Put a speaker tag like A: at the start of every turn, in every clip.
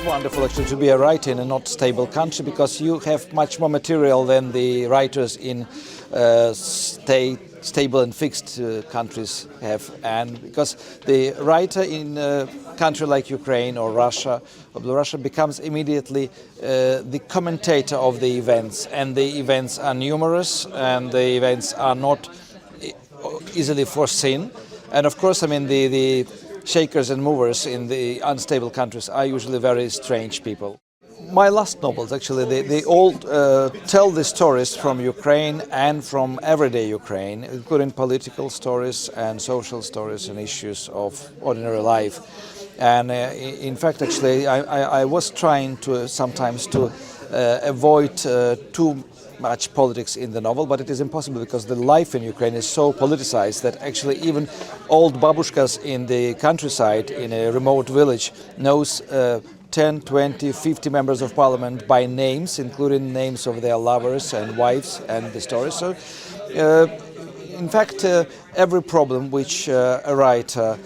A: wonderful actually to be a writer in a not stable country, because you have much more material than the writers in stable and fixed countries have, and because the writer in a country like Ukraine or Russia or Belarus becomes immediately the commentator of the events, and the events are numerous and the events are not easily foreseen. And of course, I mean, the shakers and movers in the unstable countries are usually very strange people. My last novels, actually, they all tell the stories from Ukraine and from everyday Ukraine, including political stories and social stories and issues of ordinary life. And in fact, actually, I was trying to sometimes to avoid too much politics in the novel, but it is impossible because the life in Ukraine is so politicized that actually even old babushkas in the countryside in a remote village knows 10, 20, 50 members of parliament by names, including names of their lovers and wives and the stories. So, in fact, every problem which a writer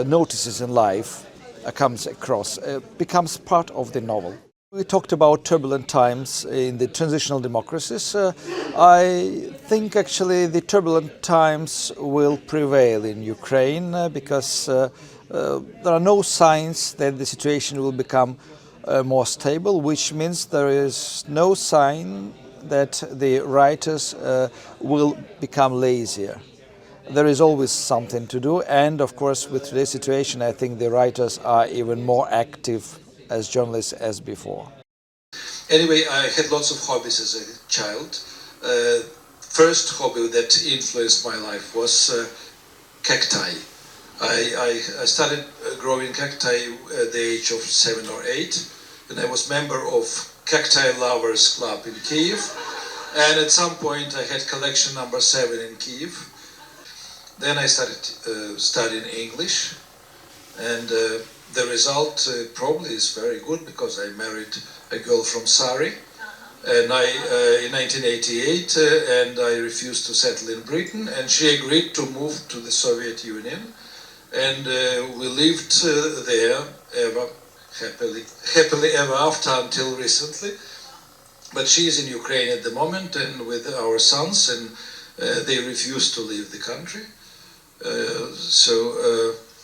A: notices in life, comes across, becomes part of the novel. We talked about turbulent times in the transitional democracies. I think actually the turbulent times will prevail in Ukraine because there are no signs that the situation will become more stable, which means there is no sign that the writers will become lazier. There is always something to do, and of course with today's situation I think the writers are even more active as journalists as before.
B: Anyway, I had lots of hobbies as a child. First hobby that influenced my life was cacti. I started growing cacti at the age of 7 or 8, and I was member of Cacti Lovers Club in Kiev, and at some point I had collection number 7 in Kiev. Then I started studying English, and the result probably is very good because I married a girl from Surrey, and in 1988, and I refused to settle in Britain, and she agreed to move to the Soviet Union, and we lived there happily ever after until recently. But she is in Ukraine at the moment, and with our sons, and they refused to leave the country.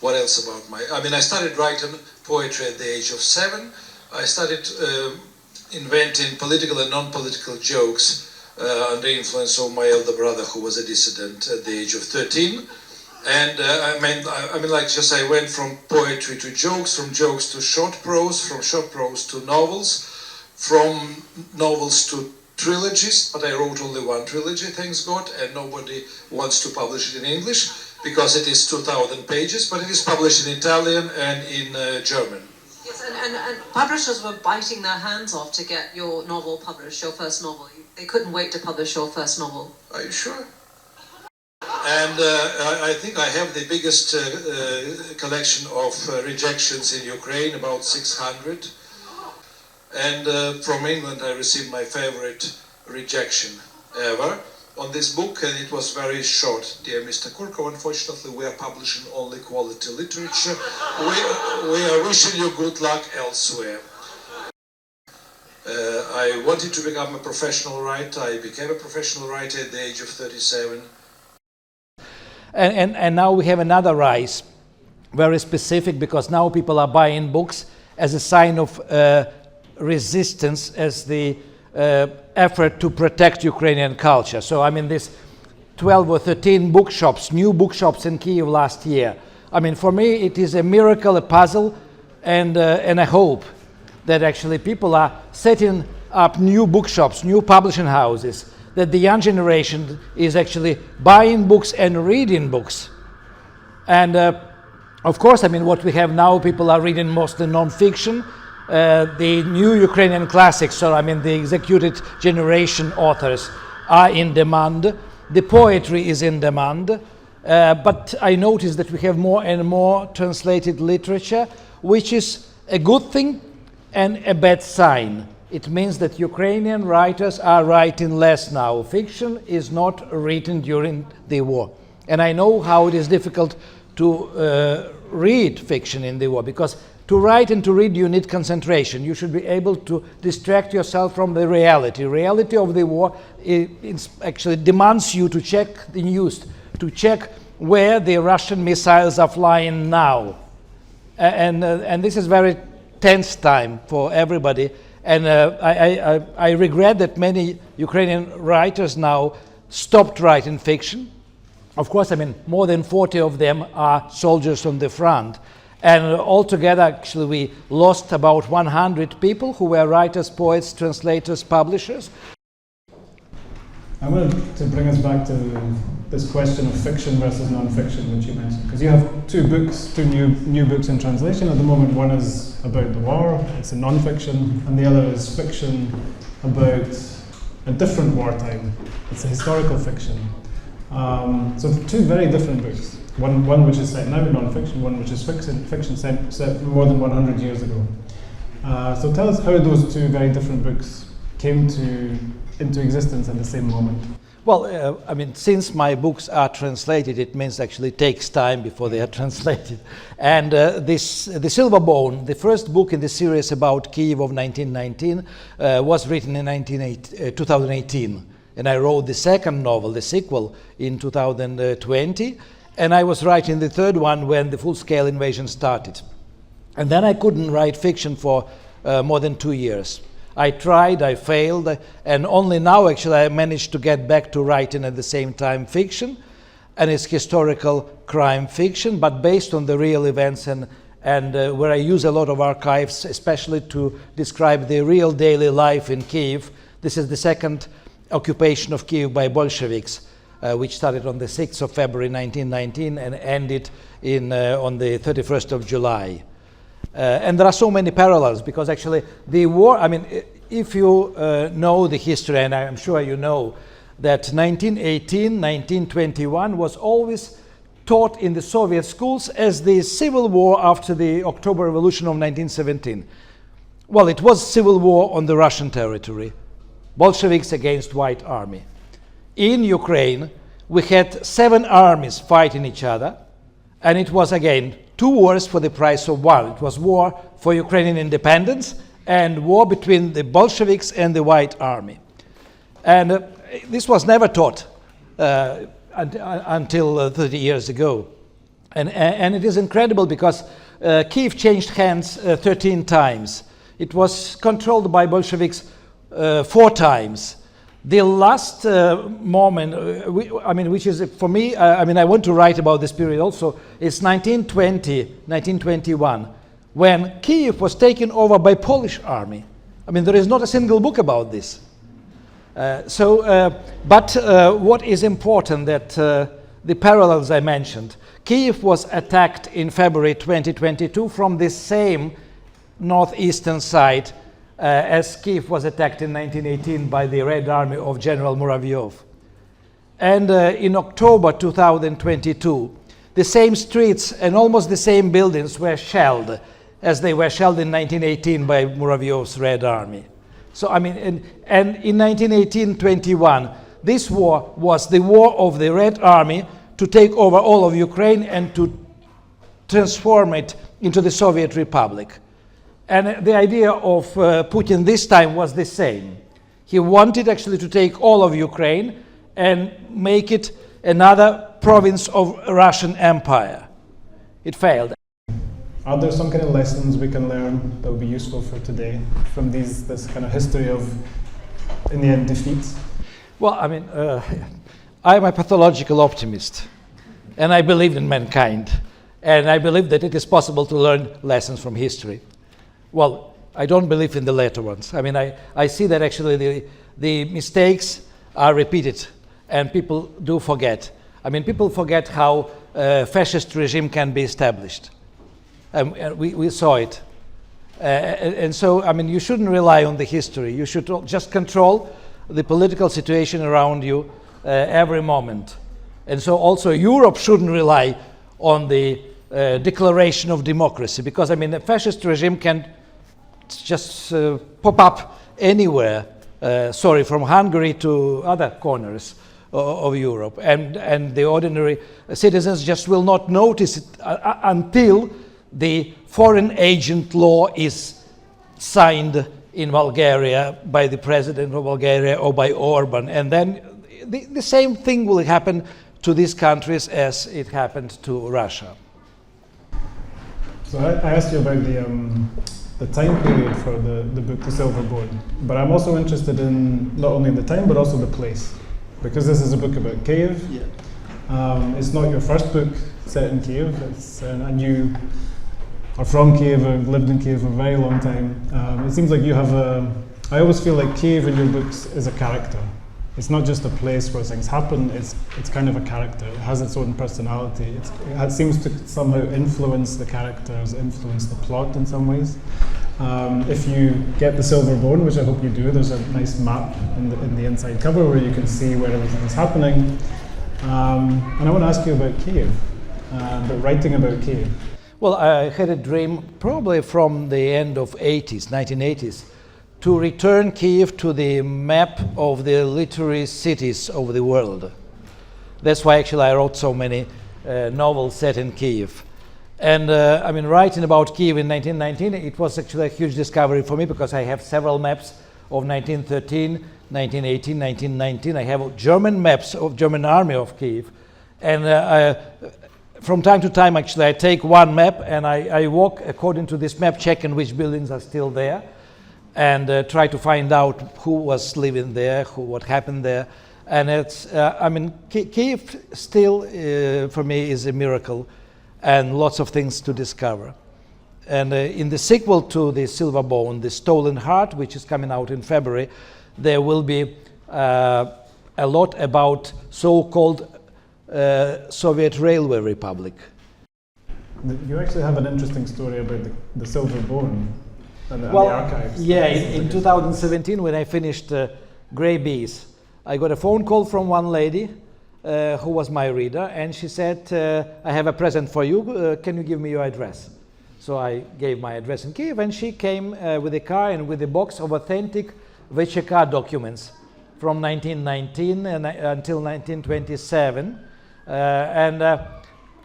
B: What else about I started writing poetry at the age of 7. I started inventing political and non-political jokes under the influence of my elder brother, who was a dissident at the age of 13. And I went from poetry to jokes, from jokes to short prose, from short prose to novels, from novels to trilogies, but I wrote only one trilogy, thanks God, and nobody wants to publish it in English, because it is 2,000 pages, but it is published in Italian and in German.
C: Yes, and publishers were biting their hands off to get your novel published, your first novel. They couldn't wait to publish your first novel.
B: Are you sure? And I think I have the biggest collection of rejections in Ukraine, about 600. And from England I received my favorite rejection ever on this book, and it was very short. Dear Mr. Kurkov, unfortunately we are publishing only quality literature. We are wishing you good luck elsewhere. I wanted to become a professional writer. I became a professional writer at the age of 37.
D: And now we have another rise, very specific, because now people are buying books as a sign of resistance, as the effort to protect Ukrainian culture. So I mean, this 12 or 13 bookshops, new bookshops in Kiev last year. I mean, for me it is a miracle, a puzzle, and a hope that actually people are setting up new bookshops, new publishing houses, that the young generation is actually buying books and reading books. And of course, I mean, what we have now, people are reading mostly non-fiction, the new Ukrainian classics, so I mean the executed generation authors are in demand, the poetry is in demand, but I noticed that we have more and more translated literature, which is a good thing and a bad sign. It means that Ukrainian writers are writing less now. Fiction is not written during the war. And I know how it is difficult to read fiction in the war, because To write and to read, you need concentration. You should be able to distract yourself from the reality. Reality of the war actually demands you to check the news, to check where the Russian missiles are flying now. And this is very tense time for everybody. And I regret that many Ukrainian writers now stopped writing fiction. Of course, I mean, more than 40 of them are soldiers on the front. And altogether, actually, we lost about 100 people who were writers, poets, translators, publishers.
E: I wanted to bring us back to this question of fiction versus non-fiction, which you mentioned, because you have two books, two new books in translation at the moment. One is about the war, it's a non-fiction, and the other is fiction about a different wartime. It's a historical fiction. So two very different books. One which is set now in non-fiction, one which is fiction set more than 100 years ago. So tell us how those two very different books came into existence at the same moment.
D: Well, I mean, since my books are translated, it means actually it takes time before they are translated. And The Silver Bone, the first book in the series about Kiev of 1919, was written in 2018. And I wrote the second novel, the sequel, in 2020. And I was writing the third one when the full-scale invasion started. And then I couldn't write fiction for more than 2 years. I tried, I failed, and only now actually I managed to get back to writing at the same time fiction, and it's historical crime fiction, but based on the real events and where I use a lot of archives, especially to describe the real daily life in Kiev. This is the second occupation of Kiev by Bolsheviks, which started on the 6th of February 1919 and ended on the 31st of July. And there are so many parallels, because actually the war, I mean, if you know the history, and I'm sure you know, that 1918, 1921 was always taught in the Soviet schools as the civil war after the October Revolution of 1917. Well, it was civil war on the Russian territory, Bolsheviks against White Army. In Ukraine, we had 7 armies fighting each other, and it was again 2 wars for the price of one. It was war for Ukrainian independence and war between the Bolsheviks and the White Army. And this was never taught until 30 years ago. And it is incredible because Kiev changed hands 13 times. It was controlled by Bolsheviks 4 times. The last moment, I mean, which is for me, I mean, I want to write about this period also, is 1920, 1921, when Kiev was taken over by Polish army. I mean, there is not a single book about this. But what is important that the parallels I mentioned, Kiev was attacked in February 2022 from the same northeastern side as Kiev was attacked in 1918 by the Red Army of General Muravyov. And in October 2022, the same streets and almost the same buildings were shelled as they were shelled in 1918 by Muravyov's Red Army. So, I mean, and in 1918-21, this war was the war of the Red Army to take over all of Ukraine and to transform it into the Soviet Republic. And the idea of Putin this time was the same. He wanted actually to take all of Ukraine and make it another province of Russian Empire. It failed.
E: Are there some kind of lessons we can learn that would be useful for today from this kind of history of, in the end, defeats?
D: Well, I mean, I'm a pathological optimist, and I believe in mankind, and I believe that it is possible to learn lessons from history. Well, I don't believe in the later ones. I mean, I see that actually the mistakes are repeated and people do forget. I mean, people forget how a fascist regime can be established. We saw it. And so, I mean, you shouldn't rely on the history. You should just control the political situation around you every moment. And so also Europe shouldn't rely on the declaration of democracy, because, I mean, a fascist regime can just pop up anywhere, from Hungary to other corners of Europe, and the ordinary citizens just will not notice it until the foreign agent law is signed in Bulgaria by the president of Bulgaria or by Orban, and then the same thing will happen to these countries as it happened to Russia.
E: So I asked you about the time period for the book, The Silver Bone, but I'm also interested in not only the time but also the place, because this is a book about Kiev. Yeah. It's not your first book set in Kiev. And you are from Kiev, or lived in Kiev for a very long time. It seems like you have I always feel like Kiev in your books is a character. It's not just a place where things happen, it's kind of a character. It has its own personality. It seems to somehow influence the characters, influence the plot in some ways. If you get The Silver Bone, which I hope you do, there's a nice map in the inside cover where you can see where everything is happening. And I want to ask you about Kiev, about writing about Kiev.
D: Well, I had a dream probably from the end of 1980s, to return Kiev to the map of the literary cities of the world. That's why actually I wrote so many novels set in Kiev. And I mean, writing about Kiev in 1919, it was actually a huge discovery for me, because I have several maps of 1913, 1918, 1919. I have German maps of German army of Kiev. And from time to time, actually, I take one map and I walk according to this map, checking which buildings are still there, and try to find out who was living there, what happened there. And it's, I mean, Kiev still, for me, is a miracle, and lots of things to discover. And in the sequel to The Silver Bone, The Stolen Heart, which is coming out in February, there will be a lot about so-called Soviet Railway Republic.
E: You actually have an interesting story about the Silver Bone and the archives.
D: Yeah, in 2017, when I finished Grey Bees, I got a phone call from one lady who was my reader, and she said, I have a present for you, can you give me your address? So I gave my address in Kiev, and she came with a car and with a box of authentic VCK documents from 1919 until 1927.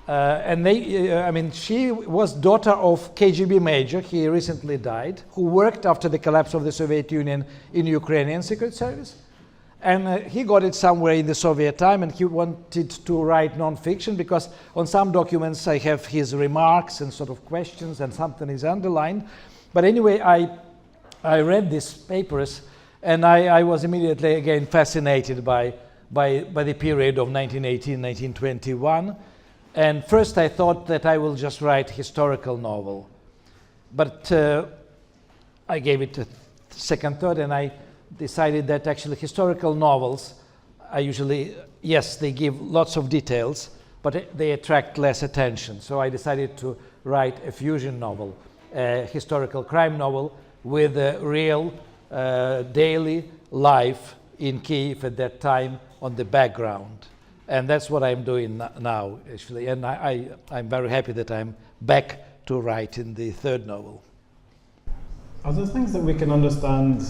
D: And they, I mean, she was daughter of KGB major, he recently died, who worked after the collapse of the Soviet Union in Ukrainian Secret Service. And he got it somewhere in the Soviet time, and he wanted to write non-fiction, because on some documents I have his remarks and sort of questions, and something is underlined. But anyway, I read these papers, and I was immediately again fascinated by the period of 1918, 1921. And first I thought that I will just write historical novel. But I gave it a second thought, and I decided that actually historical novels are usually, yes, they give lots of details, but they attract less attention. So I decided to write a fusion novel, a historical crime novel with a real daily life in Kiev at that time on the background. And that's what I'm doing now, actually. And I'm very happy that I'm back to writing the third novel.
E: Are there things that we can understand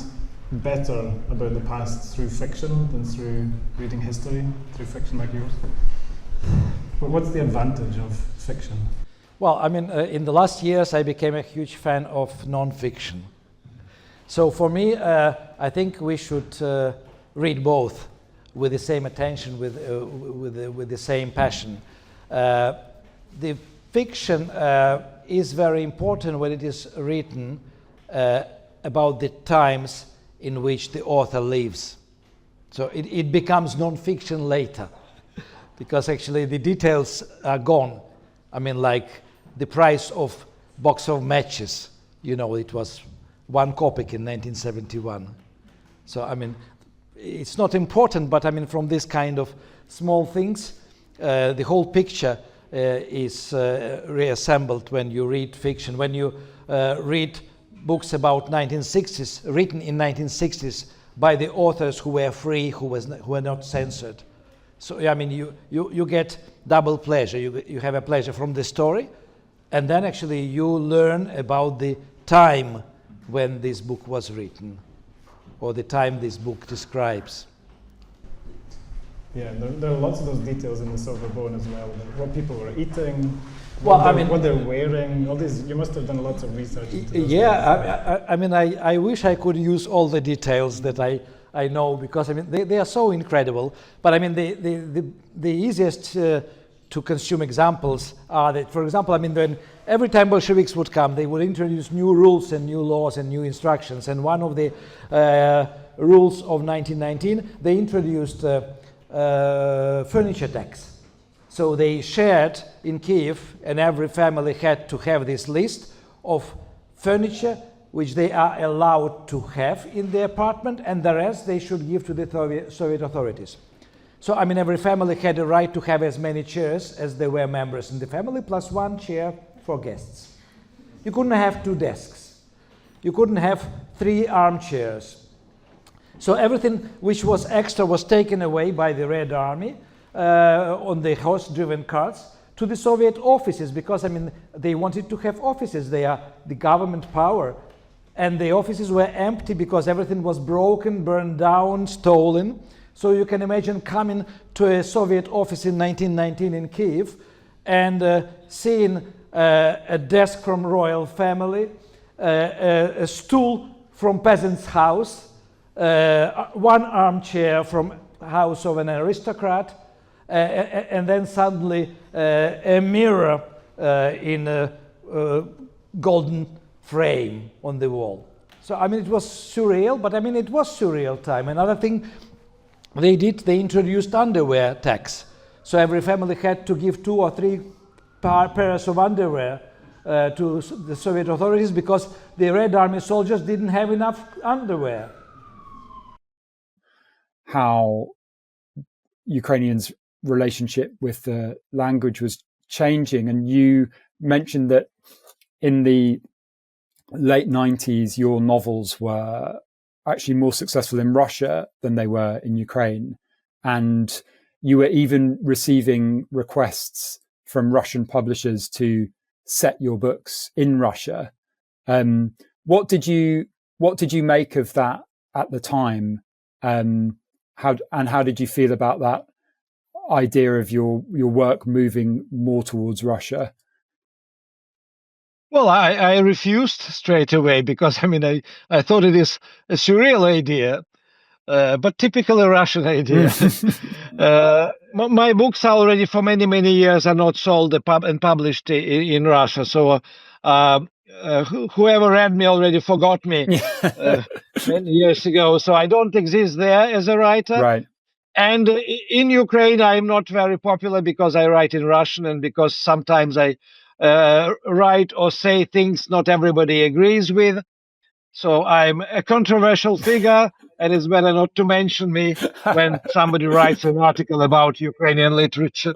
E: better about the past through fiction than through reading history, through fiction like yours? What's the advantage of fiction?
D: Well, I mean, in the last years, I became a huge fan of non-fiction. So for me, I think we should read both with the same attention, with the same passion. The fiction is very important when it is written about the times in which the author lives. So it becomes non-fiction later, because actually the details are gone. I mean, like the price of box of matches, you know, it was 1 kopeck in 1971. So I mean, it's not important, but I mean, from this kind of small things, the whole picture is reassembled when you read fiction. When you read books about 1960s, written in 1960s by the authors who were free, who were not censored. So I mean, you get double pleasure. You have a pleasure from the story, and then actually you learn about the time when this book was written, or the time this book describes.
E: Yeah, there are lots of those details in The Silver Bone as well. What people were eating,
D: Well,
E: what they're wearing, all these. You must have done lots of research into those
D: yeah, I wish I could use all the details that I know, because they are so incredible. But the easiest to consume examples are that, for example, when every time Bolsheviks would come, they would introduce new rules and new laws and new instructions. And one of the rules of 1919, they introduced furniture tax. So they shared in Kiev, and every family had to have this list of furniture which they are allowed to have in the apartment, and the rest they should give to the Soviet authorities. So every family had a right to have as many chairs as there were members in the family, plus one chair for guests. You couldn't have 2 desks. You couldn't have 3 armchairs. So everything which was extra was taken away by the Red Army on the horse-driven carts to the Soviet offices, because they wanted to have offices. They are the government power, and the offices were empty because everything was broken, burned down, stolen. So you can imagine coming to a Soviet office in 1919 in Kiev and seeing a desk from royal family, a stool from peasant's house, one armchair from house of an aristocrat, and then suddenly a mirror in a golden frame on the wall. So it was surreal, but it was surreal time. Another thing they did, they introduced underwear tax. So every family had to give 2 or 3 pairs of underwear to the Soviet authorities, because the Red Army soldiers didn't have enough underwear.
F: How Ukrainians' relationship with the language was changing, and you mentioned that in the late 90s your novels were actually more successful in Russia than they were in Ukraine, and you were even receiving requests from Russian publishers to set your books in Russia. What did you make of that at the time? How did you feel about that idea of your work moving more towards Russia?
G: Well, I refused straight away, because I thought it is a surreal idea, but typically Russian idea. My books are already for many years are not sold and published in Russia. So whoever read me already forgot me many years ago. So I don't exist there as a writer.
F: Right.
G: And in Ukraine, I'm not very popular because I write in Russian, and because sometimes I write or say things not everybody agrees with. So I'm a controversial figure, and it's better not to mention me when somebody writes an article about Ukrainian literature.